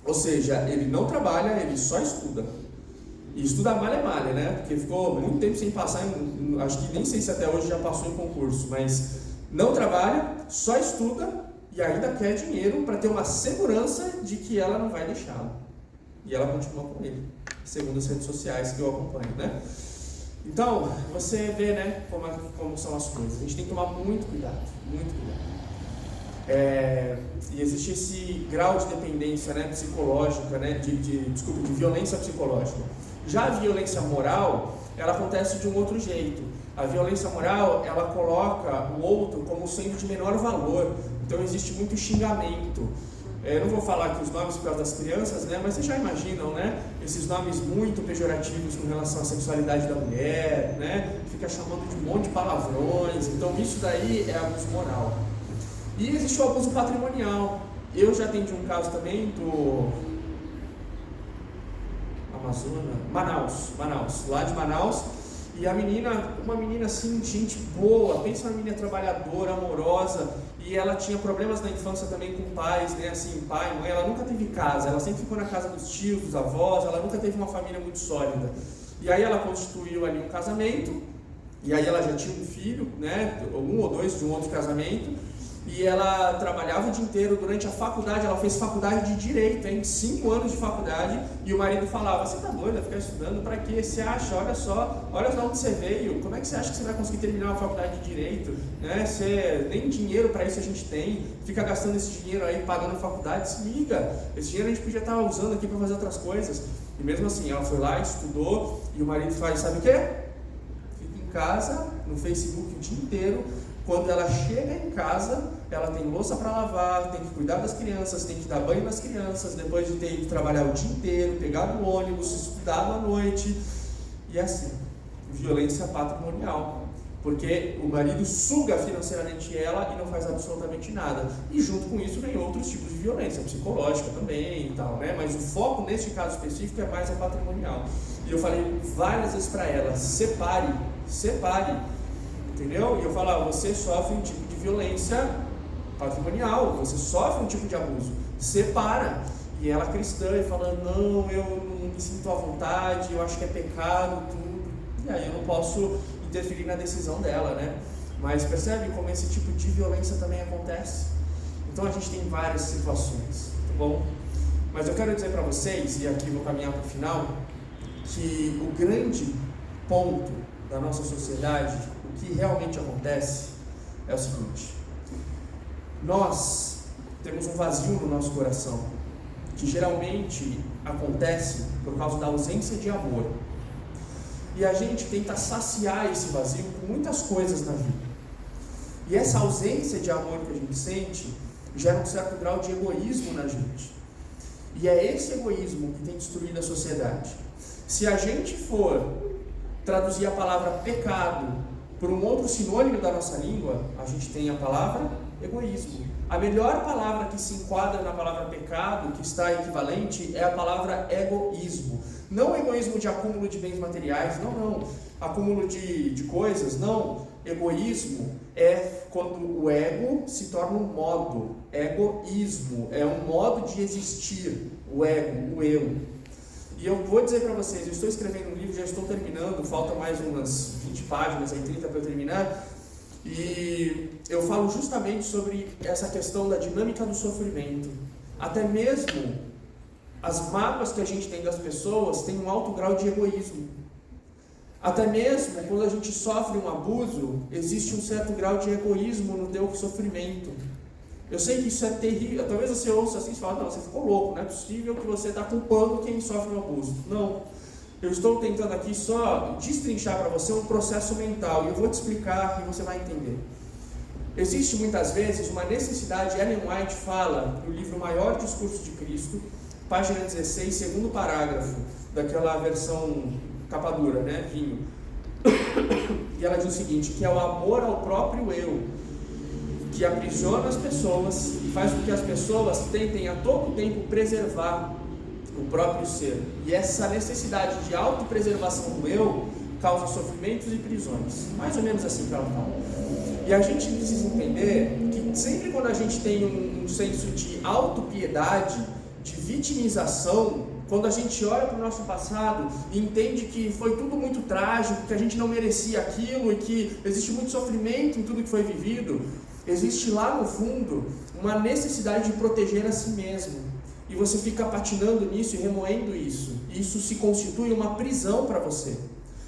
Ou seja, ele não trabalha, ele só estuda. E estuda malha, né? Porque ficou muito tempo sem passar, acho que nem sei se até hoje já passou em concurso, mas não trabalha, só estuda e ainda quer dinheiro para ter uma segurança de que ela não vai deixá-lo. E ela continua com ele, segundo as redes sociais que eu acompanho, né? Então, você vê, né, como são as coisas. A gente tem que tomar muito cuidado, muito cuidado. E existe esse grau de dependência, né, psicológica, né, de violência psicológica. Já a violência moral, ela acontece de um outro jeito. A violência moral, ela coloca o outro como sendo de menor valor. Então existe muito xingamento. Eu não vou falar aqui os nomes por causa das crianças, né, mas vocês já imaginam, né, esses nomes muito pejorativos com relação à sexualidade da mulher, né, fica chamando de um monte de palavrões. Então isso daí é abuso moral. E existe o abuso patrimonial. Eu já atendi um caso também do Manaus, lá de Manaus, e a menina, uma menina assim, gente boa, pensa uma menina trabalhadora, amorosa, e ela tinha problemas na infância também com pais, né, assim, pai, mãe, ela nunca teve casa, ela sempre ficou na casa dos tios, dos avós, ela nunca teve uma família muito sólida. E aí ela constituiu ali um casamento, e aí ela já tinha um filho, né, um ou dois de um outro casamento, e ela trabalhava o dia inteiro. Durante a faculdade, ela fez faculdade de Direito, 5 anos de faculdade, e o marido falava, você tá doida, ficar estudando, para quê? Você acha, olha de onde você veio, como é que você acha que você vai conseguir terminar uma faculdade de Direito? Né? Nem dinheiro para isso a gente tem, fica gastando esse dinheiro aí, pagando a faculdade, se liga, esse dinheiro a gente podia estar usando aqui para fazer outras coisas. E mesmo assim, ela foi lá, estudou, e o marido faz, sabe o quê? Fica em casa, no Facebook o dia inteiro. Quando ela chega em casa, ela tem louça para lavar, tem que cuidar das crianças, tem que dar banho nas crianças, depois de ter ido trabalhar o dia inteiro, pegar o ônibus, estudar à noite. E assim, violência patrimonial. Porque o marido suga financeiramente ela e não faz absolutamente nada. E junto com isso vem outros tipos de violência, psicológica também e tal, né? Mas o foco neste caso específico é mais a patrimonial. E eu falei várias vezes para ela, separe. Entendeu? E eu falo, você sofre um tipo de violência patrimonial, você sofre um tipo de abuso, separa. E ela cristã, e fala, não, eu não me sinto à vontade, eu acho que é pecado, tudo. E aí eu não posso interferir na decisão dela, né? Mas percebe como esse tipo de violência também acontece? Então a gente tem várias situações, tá bom? Mas eu quero dizer para vocês, e aqui vou caminhar para o final, que o grande ponto da nossa sociedade, o que realmente acontece é o seguinte: nós temos um vazio no nosso coração, que geralmente acontece por causa da ausência de amor, e a gente tenta saciar esse vazio com muitas coisas na vida, e essa ausência de amor que a gente sente gera um certo grau de egoísmo na gente, e é esse egoísmo que tem destruído a sociedade. Se a gente for traduzir a palavra pecado por um outro sinônimo da nossa língua, a gente tem a palavra egoísmo. A melhor palavra que se enquadra na palavra pecado, que está equivalente, é a palavra egoísmo. Não egoísmo de acúmulo de bens materiais, não. Acúmulo de coisas, não. Egoísmo é quando o ego se torna um modo. Egoísmo é um modo de existir, o ego, o eu. E eu vou dizer para vocês, eu estou escrevendo um livro, já estou terminando, falta mais umas 20 páginas, aí 30 para eu terminar, e eu falo justamente sobre essa questão da dinâmica do sofrimento. Até mesmo as mágoas que a gente tem das pessoas têm um alto grau de egoísmo. Até mesmo quando a gente sofre um abuso, existe um certo grau de egoísmo no teu sofrimento. Eu sei que isso é terrível, talvez você ouça assim e fale, não, você ficou louco, não é possível que você está culpando quem sofre um abuso. Não, eu estou tentando aqui só destrinchar para você um processo mental, e eu vou te explicar e você vai entender. Existe muitas vezes uma necessidade, Ellen White fala no livro Maior Discurso de Cristo, página 16, segundo parágrafo, daquela versão capa dura, né, vinho, e ela diz o seguinte, que é o amor ao próprio eu, que aprisiona as pessoas e faz com que as pessoas tentem a todo tempo preservar o próprio ser. E essa necessidade de autopreservação do eu causa sofrimentos e prisões. Mais ou menos assim que ela fala. E a gente precisa entender que sempre quando a gente tem um senso de autopiedade, de vitimização, quando a gente olha para o nosso passado e entende que foi tudo muito trágico, que a gente não merecia aquilo e que existe muito sofrimento em tudo que foi vivido, existe lá no fundo uma necessidade de proteger a si mesmo. E você fica patinando nisso e remoendo isso. E isso se constitui uma prisão para você.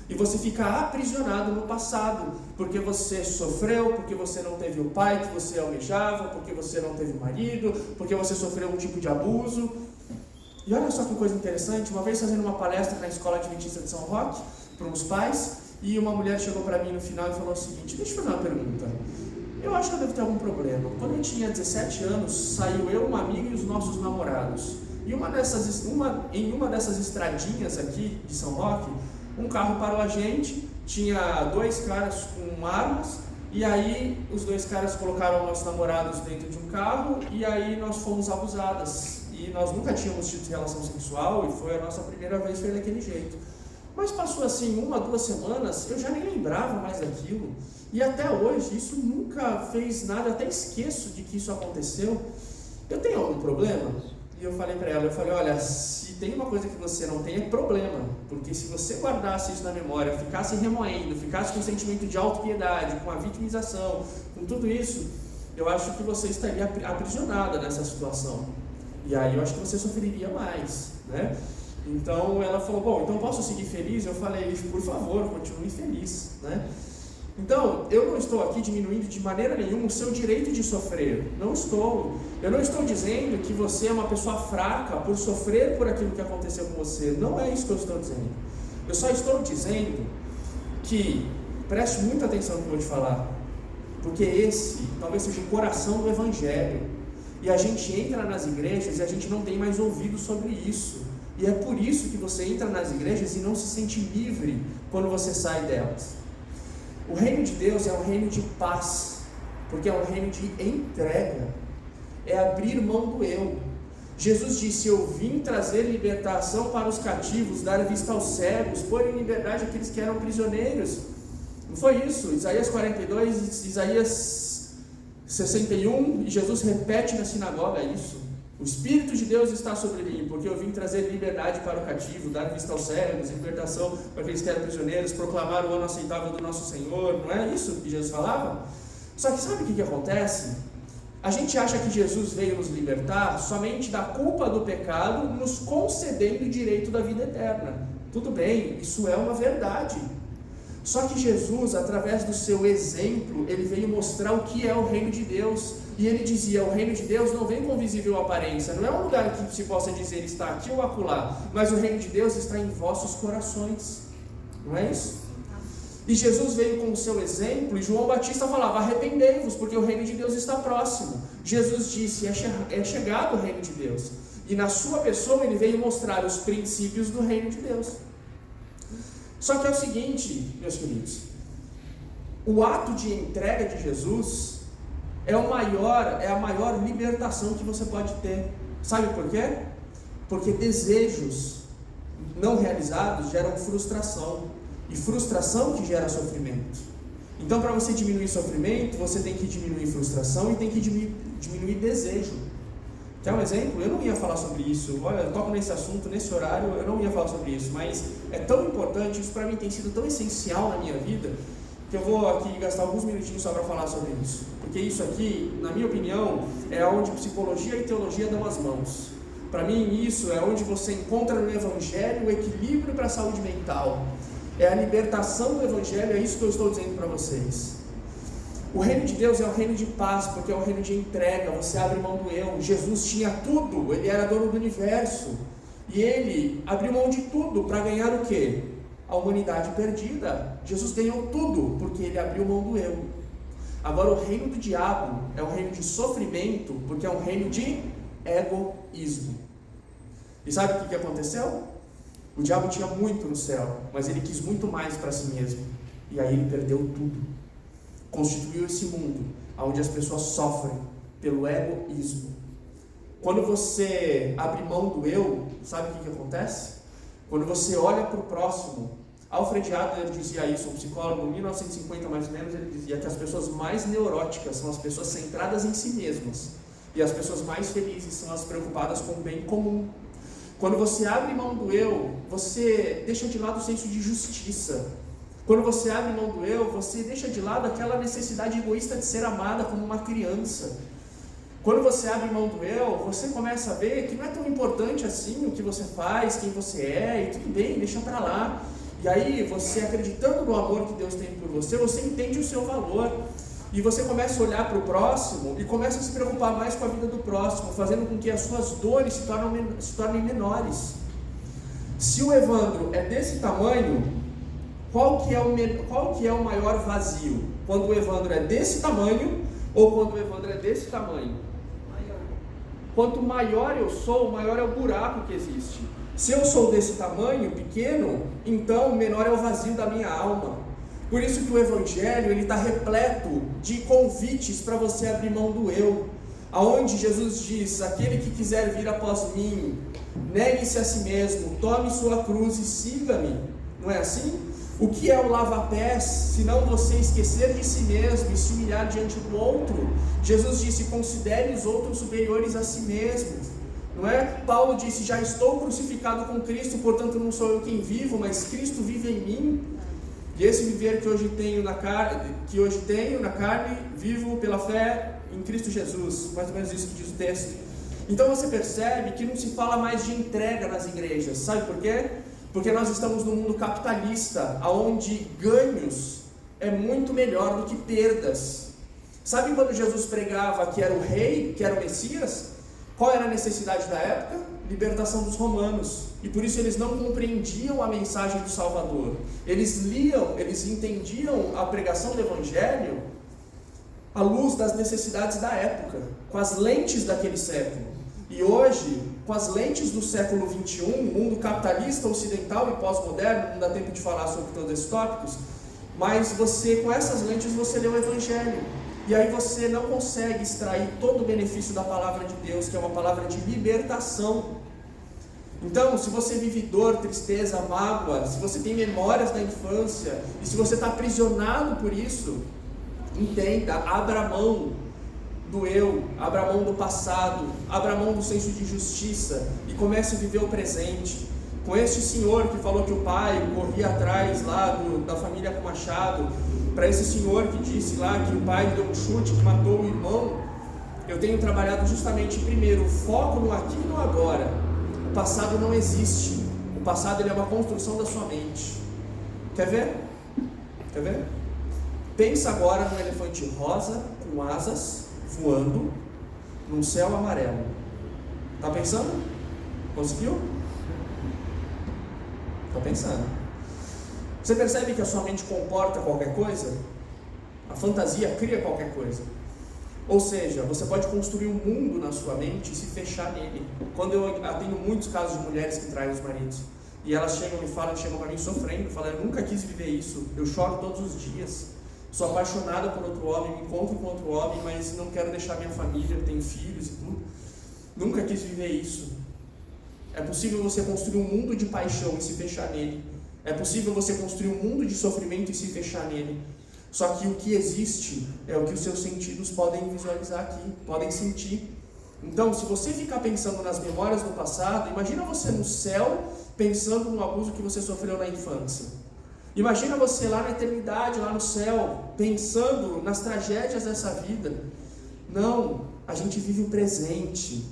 E você fica aprisionado no passado, porque você sofreu, porque você não teve o pai que você almejava, porque você não teve marido, porque você sofreu um tipo de abuso. E olha só que coisa interessante, uma vez fazendo uma palestra na Escola Adventista de São Roque, para uns pais, e uma mulher chegou para mim no final e falou o seguinte: deixa eu fazer uma pergunta. Eu acho que eu devo ter algum problema. Quando eu tinha 17 anos, saiu eu, uma amiga e os nossos namorados. E em uma dessas estradinhas aqui de São Roque, um carro parou a gente, tinha 2 caras com armas, e aí os 2 caras colocaram nossos namorados dentro de um carro, e aí nós fomos abusadas. E nós nunca tínhamos tido relação sexual, e foi a nossa primeira vez, foi daquele jeito. Mas passou assim 1 2 semanas, eu já nem lembrava mais daquilo. E até hoje, isso nunca fez nada, eu até esqueço de que isso aconteceu. Eu tenho algum problema? E eu falei para ela, olha, se tem uma coisa que você não tem, é problema. Porque se você guardasse isso na memória, ficasse remoendo, ficasse com o sentimento de autopiedade, com a vitimização, com tudo isso, eu acho que você estaria aprisionada nessa situação. E aí eu acho que você sofreria mais, né? Então ela falou, bom, então posso seguir feliz? Eu falei, por favor, continue feliz, né? Então, eu não estou aqui diminuindo de maneira nenhuma o seu direito de sofrer. Não estou. Eu não estou dizendo que você é uma pessoa fraca por sofrer por aquilo que aconteceu com você. Não é isso que eu estou dizendo. Eu só estou dizendo que, preste muita atenção no que eu vou te falar, porque esse talvez seja o coração do Evangelho. E a gente entra nas igrejas e a gente não tem mais ouvido sobre isso. E é por isso que você entra nas igrejas e não se sente livre quando você sai delas. O reino de Deus é um reino de paz, porque é um reino de entrega, é abrir mão do eu. Jesus disse, eu vim trazer libertação para os cativos, dar vista aos cegos, pôr em liberdade aqueles que eram prisioneiros. Não foi isso? Isaías 42, Isaías 61, e Jesus repete na sinagoga isso. O Espírito de Deus está sobre mim, porque eu vim trazer liberdade para o cativo, dar vista aos cegos, libertação para aqueles que eram prisioneiros, proclamar o ano aceitável do nosso Senhor. Não é isso que Jesus falava? Só que sabe o que acontece? A gente acha que Jesus veio nos libertar somente da culpa do pecado, nos concedendo o direito da vida eterna. Tudo bem, isso é uma verdade. Só que Jesus, através do seu exemplo, ele veio mostrar o que é o reino de Deus. E ele dizia, o reino de Deus não vem com visível aparência, não é um lugar que se possa dizer está aqui ou acolá, mas o reino de Deus está em vossos corações. Não é isso? E Jesus veio com o seu exemplo, e João Batista falava, arrependei-vos, porque o reino de Deus está próximo. Jesus disse, é chegado o reino de Deus. E na sua pessoa ele veio mostrar os princípios do reino de Deus. Só que é o seguinte, meus queridos, o ato de entrega de Jesus é a maior libertação que você pode ter. Sabe por quê? Porque desejos não realizados geram frustração, e frustração que gera sofrimento. Então, para você diminuir sofrimento, você tem que diminuir frustração e tem que diminuir desejo. Quer um exemplo? Eu não ia falar sobre isso. Olha, eu toco nesse assunto, nesse horário, eu não ia falar sobre isso, mas é tão importante, isso para mim tem sido tão essencial na minha vida, que eu vou aqui gastar alguns minutinhos só para falar sobre isso. Porque isso aqui, na minha opinião, é onde psicologia e teologia dão as mãos. Para mim, isso é onde você encontra no Evangelho o equilíbrio para a saúde mental. É a libertação do Evangelho, é isso que eu estou dizendo para vocês. O reino de Deus é um reino de paz, porque é um reino de entrega, você abre mão do eu. Jesus tinha tudo, ele era dono do universo, e ele abriu mão de tudo para ganhar o quê? A humanidade perdida. Jesus ganhou tudo, porque ele abriu mão do eu. Agora o reino do diabo é um reino de sofrimento, porque é um reino de egoísmo. E sabe o que aconteceu? O diabo tinha muito no céu, mas ele quis muito mais para si mesmo, e aí ele perdeu tudo. Constituiu esse mundo onde as pessoas sofrem pelo egoísmo. Quando você abre mão do eu, sabe o que acontece? Quando você olha para o próximo, Alfred Adler dizia isso, um psicólogo, em 1950 mais ou menos, ele dizia que as pessoas mais neuróticas são as pessoas centradas em si mesmas. E as pessoas mais felizes são as preocupadas com o bem comum. Quando você abre mão do eu, você deixa de lado o senso de justiça. Quando você abre mão do eu, você deixa de lado aquela necessidade egoísta de ser amada como uma criança. Quando você abre mão do eu, você começa a ver que não é tão importante assim o que você faz, quem você é, e tudo bem, deixa pra lá. E aí, você acreditando no amor que Deus tem por você, você entende o seu valor. E você começa a olhar para o próximo e começa a se preocupar mais com a vida do próximo, fazendo com que as suas dores se tornem menores. Se o Evandro é desse tamanho, qual que é o maior vazio? Quando o Evandro é desse tamanho ou quando o Evandro é desse tamanho? Maior. Quanto maior eu sou, maior é o buraco que existe. Se eu sou desse tamanho, pequeno, então menor é o vazio da minha alma. Por isso que o Evangelho está repleto de convites para você abrir mão do eu. Aonde Jesus diz, aquele que quiser vir após mim, negue-se a si mesmo, tome sua cruz e siga-me. Não é assim? O que é o lava-pés, se não você esquecer de si mesmo e se humilhar diante do outro? Jesus disse, considere os outros superiores a si mesmos. Não é? Paulo disse, já estou crucificado com Cristo, portanto não sou eu quem vivo, mas Cristo vive em mim. E esse viver que hoje tenho na carne, vivo pela fé em Cristo Jesus. Mais ou menos isso que diz o texto. Então você percebe que não se fala mais de entrega nas igrejas. Sabe por quê? Porque nós estamos num mundo capitalista, onde ganhos é muito melhor do que perdas. Sabe quando Jesus pregava que era o rei, que era o Messias? Qual era a necessidade da época? Libertação dos romanos. E por isso eles não compreendiam a mensagem do Salvador. Eles liam, eles entendiam a pregação do Evangelho à luz das necessidades da época, com as lentes daquele século. E hoje, com as lentes do século XXI, mundo capitalista, ocidental e pós-moderno, não dá tempo de falar sobre todos esses tópicos, mas com essas lentes você lê o Evangelho. E aí você não consegue extrair todo o benefício da palavra de Deus, que é uma palavra de libertação. Então, se você vive dor, tristeza, mágoa, se você tem memórias da infância, e se você está aprisionado por isso, entenda, abra mão do eu, abra mão do passado, abra mão do senso de justiça e comece a viver o presente. Com este senhor que falou que o pai corria atrás lá da família com machado, para esse senhor que disse lá que o pai deu um chute, que matou o irmão, eu tenho trabalhado justamente, primeiro, o foco no aqui e no agora. O passado não existe. O passado ele é uma construção da sua mente. Quer ver? Quer ver? Pensa agora num elefante rosa com asas voando num céu amarelo. Tá pensando? Conseguiu? Tá pensando. Você percebe que a sua mente comporta qualquer coisa? A fantasia cria qualquer coisa. Ou seja, você pode construir um mundo na sua mente e se fechar nele. Quando eu atendo muitos casos de mulheres que traem os maridos, e elas chegam para mim sofrendo, falam, eu nunca quis viver isso, eu choro todos os dias, sou apaixonada por outro homem, me encontro com outro homem, mas não quero deixar minha família, eu tenho filhos e tudo, nunca quis viver isso. É possível você construir um mundo de paixão e se fechar nele. É possível você construir um mundo de sofrimento e se fechar nele. Só que o que existe é o que os seus sentidos podem visualizar aqui, podem sentir. Então, se você ficar pensando nas memórias do passado, imagina você no céu pensando no abuso que você sofreu na infância. Imagina você lá na eternidade, lá no céu, pensando nas tragédias dessa vida. Não, a gente vive o presente,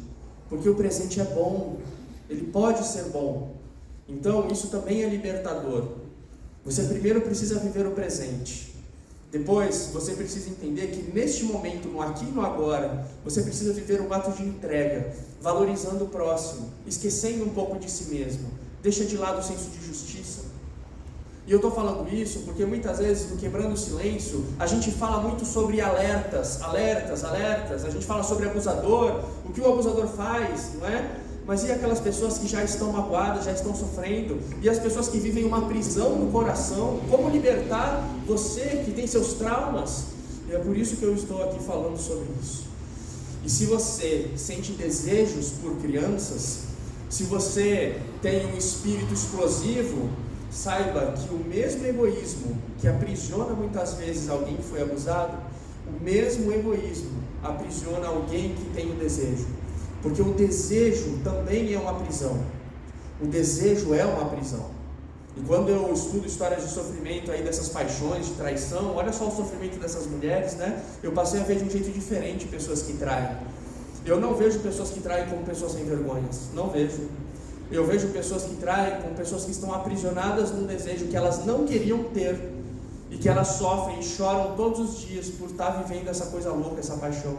porque o presente é bom, ele pode ser bom. Então, isso também é libertador. Você primeiro precisa viver o presente. Depois, você precisa entender que neste momento, no aqui e no agora, você precisa viver um ato de entrega, valorizando o próximo, esquecendo um pouco de si mesmo. Deixa de lado o senso de justiça. E eu estou falando isso porque muitas vezes, no Quebrando o Silêncio, a gente fala muito sobre alertas. A gente fala sobre abusador, o que o abusador faz, não é? Mas e aquelas pessoas que já estão magoadas, já estão sofrendo? E as pessoas que vivem uma prisão no coração? Como libertar você que tem seus traumas? E é por isso que eu estou aqui falando sobre isso. E se você sente desejos por crianças, se você tem um espírito explosivo, saiba que o mesmo egoísmo que aprisiona muitas vezes alguém que foi abusado, o mesmo egoísmo aprisiona alguém que tem o desejo. Porque o desejo também é uma prisão. O desejo é uma prisão. E quando eu estudo histórias de sofrimento aí dessas paixões, de traição, olha só o sofrimento dessas mulheres, né? Eu passei a ver de um jeito diferente pessoas que traem. Eu não vejo pessoas que traem como pessoas sem vergonhas. Não vejo. Eu vejo pessoas que traem como pessoas que estão aprisionadas num desejo que elas não queriam ter e que elas sofrem e choram todos os dias por estar vivendo essa coisa louca, essa paixão.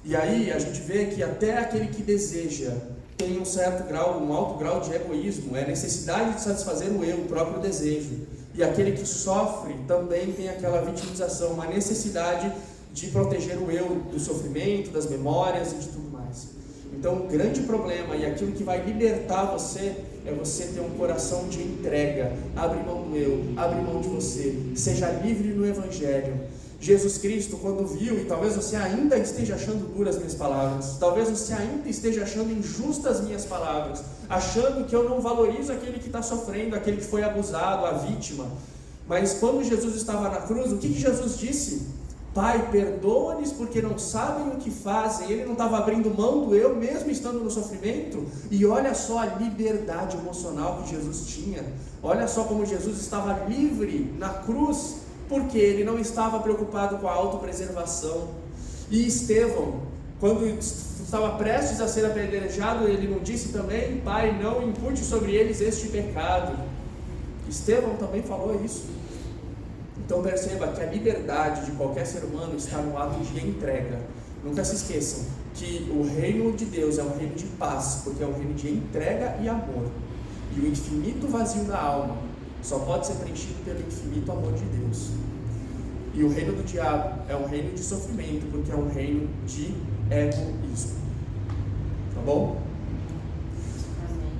E aí a gente vê que até aquele que deseja tem um certo grau, um alto grau de egoísmo, é a necessidade de satisfazer o eu, o próprio desejo. E aquele que sofre também tem aquela vitimização, uma necessidade de proteger o eu do sofrimento, das memórias e de tudo mais. Então o grande problema, e aquilo que vai libertar você, é você ter um coração de entrega. Abre mão do eu, abre mão de você, seja livre no Evangelho. Jesus Cristo, quando viu, e talvez você ainda esteja achando duras minhas palavras, talvez você ainda esteja achando injustas minhas palavras, achando que eu não valorizo aquele que está sofrendo, aquele que foi abusado, a vítima, mas quando Jesus estava na cruz, o que Jesus disse? Pai, perdoa-lhes porque não sabem o que fazem. Ele não estava abrindo mão do eu, mesmo estando no sofrimento. E olha só a liberdade emocional que Jesus tinha, olha só como Jesus estava livre na cruz, porque ele não estava preocupado com a autopreservação. E Estevão, quando estava prestes a ser apedrejado, ele não disse também: Pai, não impute sobre eles este pecado. Estevão também falou isso. Então perceba que a liberdade de qualquer ser humano está no ato de entrega. Nunca se esqueçam que o reino de Deus é um reino de paz, porque é um reino de entrega e amor. E o infinito vazio da alma só pode ser preenchido pelo infinito amor de Deus. E o reino do diabo é um reino de sofrimento, porque é um reino de egoísmo. Tá bom?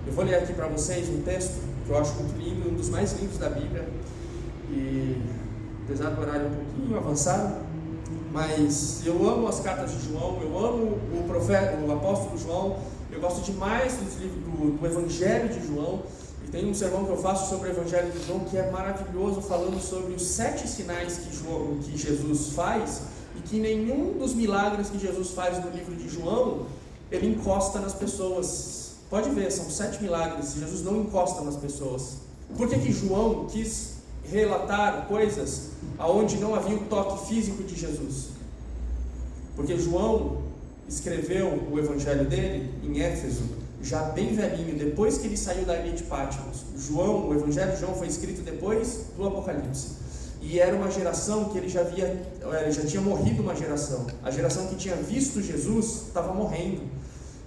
Eu vou ler aqui para vocês um texto que eu acho muito lindo, um dos mais lindos da Bíblia. E apesar do horário um pouquinho avançado, mas eu amo as cartas de João, eu amo o profeta, o apóstolo João, eu gosto demais dos livros do Evangelho de João. Tem um sermão que eu faço sobre o Evangelho de João que é maravilhoso, falando sobre os 7 sinais que Jesus faz, e que nenhum dos milagres que Jesus faz no livro de João, ele encosta nas pessoas. Pode ver, são 7 milagres, Jesus não encosta nas pessoas. Por que João quis relatar coisas onde não havia o toque físico de Jesus? Porque João escreveu o Evangelho dele em Éfeso, já bem velhinho, depois que ele saiu da ilha de Patmos. O Evangelho de João foi escrito depois do Apocalipse, e era uma geração que ele já tinha morrido. Uma geração, a geração que tinha visto Jesus estava morrendo,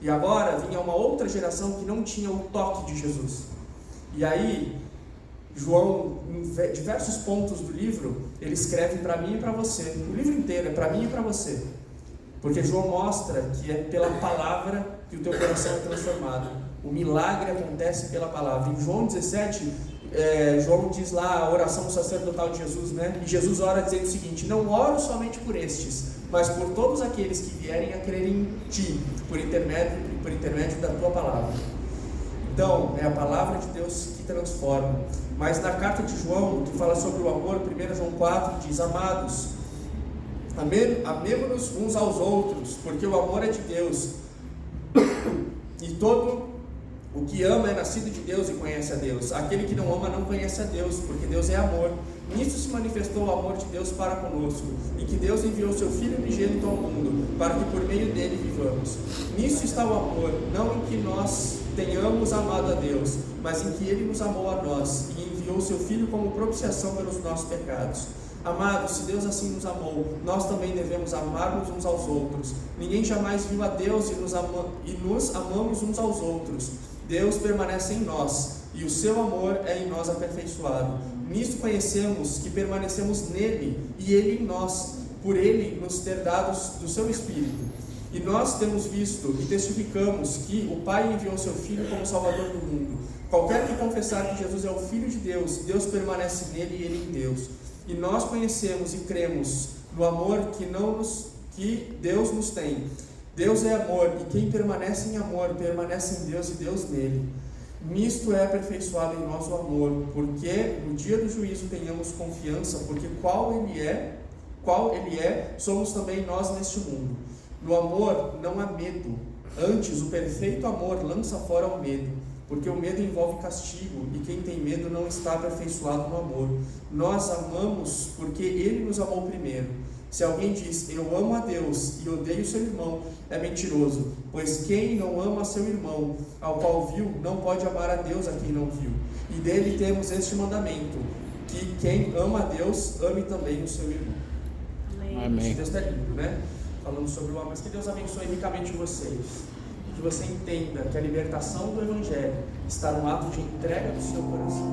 e agora vinha uma outra geração que não tinha o toque de Jesus. E aí João, em diversos pontos do livro, ele escreve para mim e para você. O livro inteiro é para mim e para você, porque João mostra que é pela palavra que o teu coração é transformado. O milagre acontece pela palavra. Em João 17, João diz lá a oração sacerdotal de Jesus, né? E Jesus ora dizendo o seguinte: não oro somente por estes, mas por todos aqueles que vierem a crer em ti, por intermédio da tua palavra. Então, é a palavra de Deus que transforma. Mas na carta de João, que fala sobre o amor, 1 João 4 diz: amados, amemo-nos uns aos outros, porque o amor é de Deus. E todo o que ama é nascido de Deus e conhece a Deus. Aquele que não ama não conhece a Deus, porque Deus é amor. Nisso se manifestou o amor de Deus para conosco, e que Deus enviou seu Filho unigênito ao mundo, para que por meio dele vivamos. Nisso está o amor, não em que nós tenhamos amado a Deus, mas em que ele nos amou a nós, e enviou seu Filho como propiciação pelos nossos pecados. Amados, se Deus assim nos amou, nós também devemos amar-nos uns aos outros. Ninguém jamais viu a Deus e nos amamos uns aos outros. Deus permanece em nós, e o seu amor é em nós aperfeiçoado. Nisto conhecemos que permanecemos nele, e ele em nós, por ele nos ter dado do seu Espírito. E nós temos visto e testificamos que o Pai enviou seu Filho como Salvador do mundo. Qualquer que confessar que Jesus é o Filho de Deus, Deus permanece nele e ele em Deus. E nós conhecemos e cremos no amor que Deus nos tem. Deus é amor, e quem permanece em amor, permanece em Deus e Deus nele. Nisto é aperfeiçoado em nós o amor, porque no dia do juízo tenhamos confiança, porque qual ele é, qual Ele é, somos também nós neste mundo. No amor não há medo, antes o perfeito amor lança fora o medo, porque o medo envolve castigo, e quem tem medo não está aperfeiçoado no amor. Nós amamos porque Ele nos amou primeiro. Se alguém diz, eu amo a Deus e odeio seu irmão, é mentiroso, pois quem não ama seu irmão, ao qual viu, não pode amar a Deus a quem não viu. E dele temos este mandamento, que quem ama a Deus, ame também o seu irmão. Amém. Esse texto é lindo, né? Falando sobre o amor. Mas que Deus abençoe ricamente vocês. E que você entenda que a libertação do Evangelho está no ato de entrega do seu coração.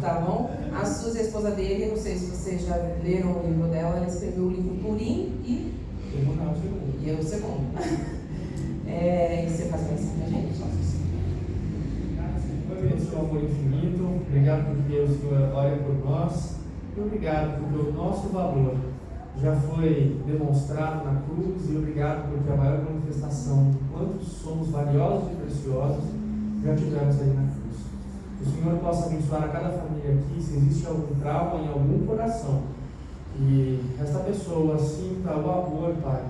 Tá bom? A Suzy, a esposa dele, não sei se vocês já leram o livro dela, ela escreveu o livro Purim e o segundo. E você faz mais pra gente? Deus, seu amor infinito, obrigado porque o Senhor olha por nós e obrigado porque o nosso valor já foi demonstrado na cruz e obrigado porque a maior manifestação de quanto somos valiosos e preciosos já tivemos aí na cruz. Que o Senhor possa abençoar a cada família aqui, se existe algum trauma em algum coração, e esta pessoa sinta o amor, Pai,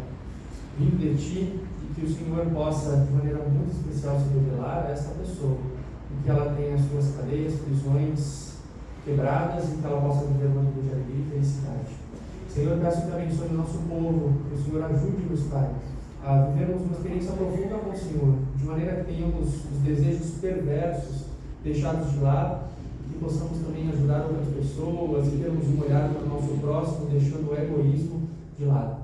vindo de Ti, e que o Senhor possa, de maneira muito especial, se revelar a esta pessoa, e que ela tenha as suas cadeias, prisões quebradas, e que ela possa viver uma vida de alegria e felicidade. Senhor, peço que abençoe o nosso povo, que o Senhor ajude-nos, Pai, a vivermos uma experiência profunda com o Senhor, de maneira que tenhamos os desejos perversos deixados de lado, e que possamos também ajudar outras pessoas e termos um olhar para o nosso próximo, deixando o egoísmo de lado.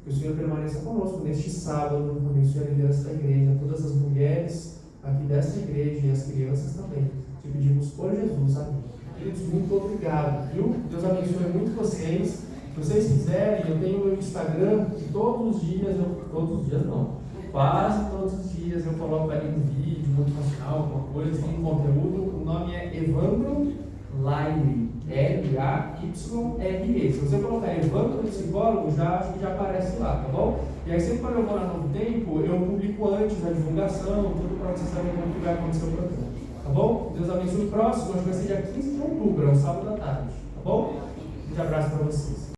Que o Senhor permaneça conosco neste sábado, abençoe a liderança da igreja, todas as mulheres aqui desta igreja e as crianças também. Te pedimos por Jesus, amém. Queridos, muito obrigado, viu? Deus abençoe muito vocês. Se vocês quiserem, eu tenho o meu Instagram, e todos os dias Quase todos os dias eu coloco ali um vídeo motivacional, alguma coisa, tem um conteúdo. O nome é Evandro Laire, L-A-Y-R-E. Se você colocar Evandro Psicólogo, acho que já aparece lá, tá bom? E aí sempre quando eu vou lá no Tempo, eu publico antes a divulgação, tudo para vocês saberem como que vai acontecer o programa. Tá bom? Deus abençoe. O próximo, acho que vai ser dia 15 de outubro, é um sábado à tarde. Tá bom? Um grande abraço para vocês.